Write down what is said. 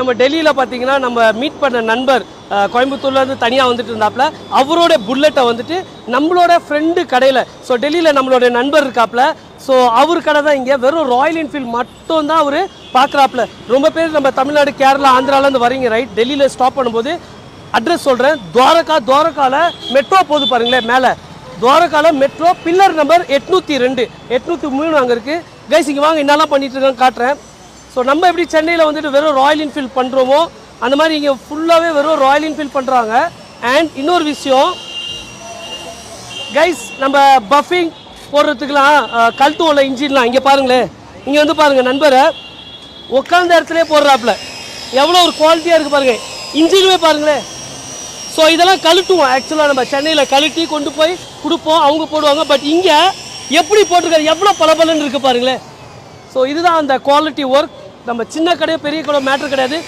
நம்ம டெல்லியில் பார்த்தீங்கன்னா நம்ம மீட் பண்ண நண்பர் கோயம்புத்தூர்லேருந்து தனியாக வந்துட்டு இருந்தாப்புல அவரோட புல்லட்டை வந்துட்டு நம்மளோட ஃப்ரெண்டு கடையில் ஸோ டெல்லியில் நம்மளோட நண்பர் இருக்காப்புல ஸோ அவர் கடை தான் இங்கே வெறும் ராயல் என்ஃபீல்டு மட்டும் தான் அவர் பார்க்குறாப்புல. ரொம்ப பேர் நம்ம தமிழ்நாடு கேரளா ஆந்திராலேருந்து வரீங்க ரைட். டெல்லியில் ஸ்டாப் பண்ணும்போது அட்ரஸ் சொல்கிறேன். துவாரகாவில் மெட்ரோ போது பாருங்களேன் மேலே துவாரகாவில் மெட்ரோ பில்லர் நம்பர் 802 803 அங்கே இருக்குது. கைஸ் இங்கே வாங்க என்னெல்லாம் பண்ணிட்டு இருக்கான்னு காட்டுறேன். ஸோ நம்ம எப்படி சென்னையில் வந்துட்டு வெறும் ராயல் என்ஃபீல்டு பண்ணுறோமோ அந்த மாதிரி இங்கே ஃபுல்லாகவே வெறும் ராயல் என்ஃபீல்டு பண்ணுறாங்க. அண்ட் இன்னொரு விஷயம் கைஸ், நம்ம பஃபிங் போடுறதுக்கெலாம் கழுத்துவோம்ல இன்ஜின்லாம் இங்கே பாருங்களேன். இங்கே வந்து பாருங்கள் நண்பரை உட்காந்த இடத்துலேயே போடுறாப்புல எவ்வளோ ஒரு குவாலிட்டியாக இருக்குது பாருங்கள். இன்ஜினுமே பாருங்களேன். ஸோ இதெல்லாம் கழட்டுவோம் ஆக்சுவலாக நம்ம சென்னையில் கழட்டி கொண்டு போய் கொடுப்போம், அவங்க போடுவாங்க. பட் இங்கே எப்படி போட்டிருக்காரு எவ்வளோ பலபலன்னு இருக்குது பாருங்களேன். ஸோ இதுதான் அந்த குவாலிட்டி ஒர்க். நம்ம சின்ன கடையோ பெரிய கடையோ மேட்ரு கிடையாது.